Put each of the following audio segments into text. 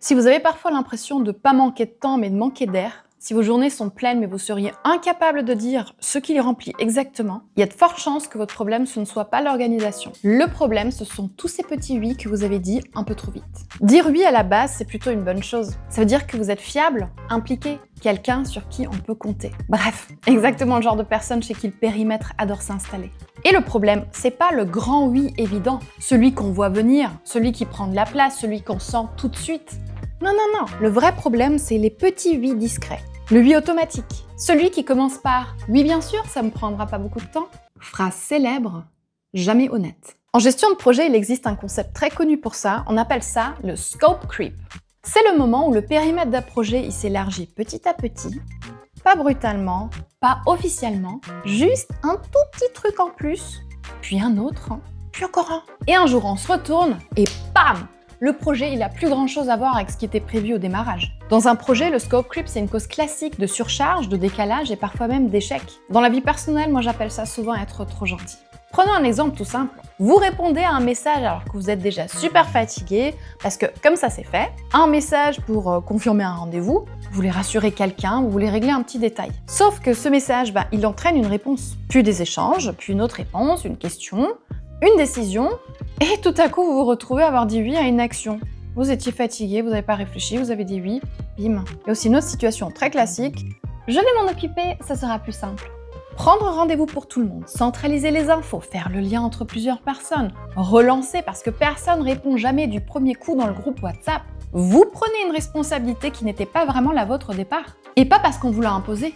Si vous avez parfois l'impression de ne pas manquer de temps mais de manquer d'air, si vos journées sont pleines mais vous seriez incapable de dire ce qui les remplit exactement, il y a de fortes chances que votre problème ce ne soit pas l'organisation. Le problème, ce sont tous ces petits oui que vous avez dit un peu trop vite. Dire oui à la base, c'est plutôt une bonne chose. Ça veut dire que vous êtes fiable, impliqué, quelqu'un sur qui on peut compter. Bref, exactement le genre de personne chez qui le périmètre adore s'installer. Et le problème, c'est pas le grand oui évident, celui qu'on voit venir, celui qui prend de la place, celui qu'on sent tout de suite. Non, non, non, le vrai problème, c'est les petits oui discrets. Le oui automatique, celui qui commence par « oui bien sûr, ça me prendra pas beaucoup de temps », phrase célèbre, jamais honnête. En gestion de projet, il existe un concept très connu pour ça, on appelle ça le scope creep. C'est le moment où le périmètre d'un projet il s'élargit petit à petit, pas brutalement, pas officiellement, juste un tout petit truc en plus, puis un autre, puis encore un. Et un jour on se retourne et bam! Le projet, il a plus grand chose à voir avec ce qui était prévu au démarrage. Dans un projet, le scope creep, c'est une cause classique de surcharge, de décalage et parfois même d'échec. Dans la vie personnelle, moi j'appelle ça souvent être trop gentil. Prenons un exemple tout simple. Vous répondez à un message alors que vous êtes déjà super fatigué, parce que comme ça c'est fait, un message pour confirmer un rendez-vous, vous voulez rassurer quelqu'un, vous voulez régler un petit détail. Sauf que ce message, il entraîne une réponse, puis des échanges, puis une autre réponse, une question, une décision, et tout à coup vous vous retrouvez à avoir dit oui à une action. Vous étiez fatigué, vous n'avez pas réfléchi, vous avez dit oui, bim. Il y a aussi une autre situation très classique. Je vais m'en occuper, ça sera plus simple. Prendre rendez-vous pour tout le monde, centraliser les infos, faire le lien entre plusieurs personnes, relancer parce que personne ne répond jamais du premier coup dans le groupe WhatsApp. Vous prenez une responsabilité qui n'était pas vraiment la vôtre au départ. Et pas parce qu'on vous l'a imposée.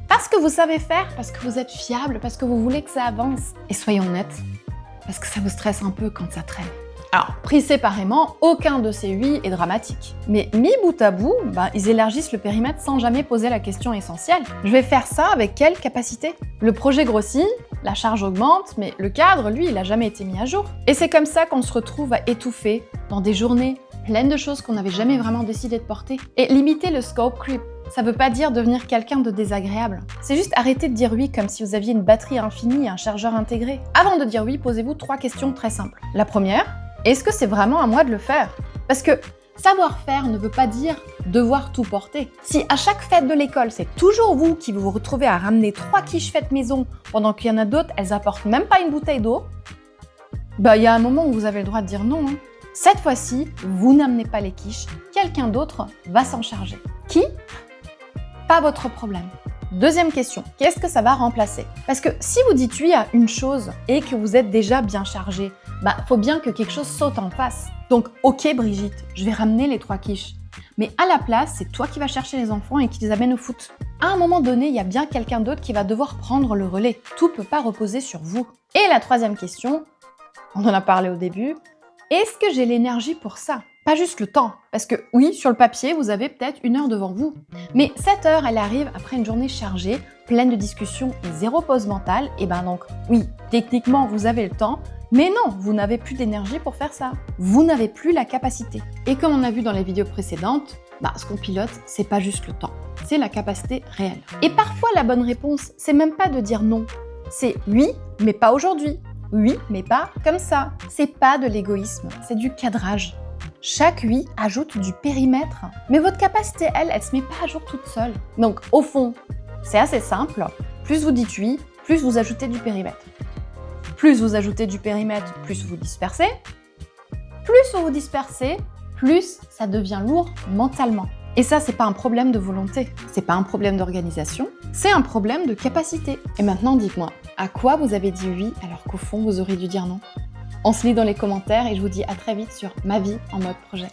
Parce que vous savez faire, parce que vous êtes fiable, parce que vous voulez que ça avance. Et soyons honnêtes, parce que ça vous stresse un peu quand ça traîne. Alors, pris séparément, aucun de ces oui est dramatique. Mais mis bout à bout, ils élargissent le périmètre sans jamais poser la question essentielle. Je vais faire ça avec quelle capacité? Le projet grossit, la charge augmente, mais le cadre, lui, il n'a jamais été mis à jour. Et c'est comme ça qu'on se retrouve à étouffer dans des journées pleines de choses qu'on n'avait jamais vraiment décidé de porter. Et limiter le scope creep, ça veut pas dire devenir quelqu'un de désagréable. C'est juste arrêter de dire oui comme si vous aviez une batterie infinie et un chargeur intégré. Avant de dire oui, posez-vous 3 questions très simples. La première, est-ce que c'est vraiment à moi de le faire? Parce que savoir-faire ne veut pas dire devoir tout porter. Si à chaque fête de l'école, c'est toujours vous qui vous retrouvez à ramener 3 quiches faites maison pendant qu'il y en a d'autres, elles apportent même pas une bouteille d'eau, il y a un moment où vous avez le droit de dire non. Cette fois-ci, vous n'amenez pas les quiches, quelqu'un d'autre va s'en charger. Qui? Pas votre problème. Deuxième question, qu'est-ce que ça va remplacer? Parce que si vous dites oui à une chose et que vous êtes déjà bien chargé, faut bien que quelque chose saute en face. Donc, ok Brigitte, je vais ramener les 3 quiches. Mais à la place, c'est toi qui vas chercher les enfants et qui les amène au foot. À un moment donné, il y a bien quelqu'un d'autre qui va devoir prendre le relais. Tout peut pas reposer sur vous. Et la troisième question, on en a parlé au début, est-ce que j'ai l'énergie pour ça? Pas juste le temps, parce que oui, sur le papier, vous avez peut-être 1 heure devant vous. Mais cette heure, elle arrive après une journée chargée, pleine de discussions et 0 pause mentale, et donc oui, techniquement, vous avez le temps, mais non, vous n'avez plus d'énergie pour faire ça. Vous n'avez plus la capacité. Et comme on a vu dans les vidéos précédentes, ce qu'on pilote, c'est pas juste le temps, c'est la capacité réelle. Et parfois, la bonne réponse, c'est même pas de dire non, c'est oui, mais pas aujourd'hui. Oui, mais pas comme ça. C'est pas de l'égoïsme, c'est du cadrage. Chaque oui ajoute du périmètre, mais votre capacité, elle se met pas à jour toute seule. Donc, au fond, c'est assez simple. Plus vous dites oui, plus vous ajoutez du périmètre. Plus vous ajoutez du périmètre, plus vous dispersez. Plus vous dispersez, plus ça devient lourd mentalement. Et ça, c'est pas un problème de volonté, c'est pas un problème d'organisation, c'est un problème de capacité. Et maintenant, dites-moi, à quoi vous avez dit oui alors qu'au fond, vous auriez dû dire non? On se lit dans les commentaires et je vous dis à très vite sur Ma vie en mode projet.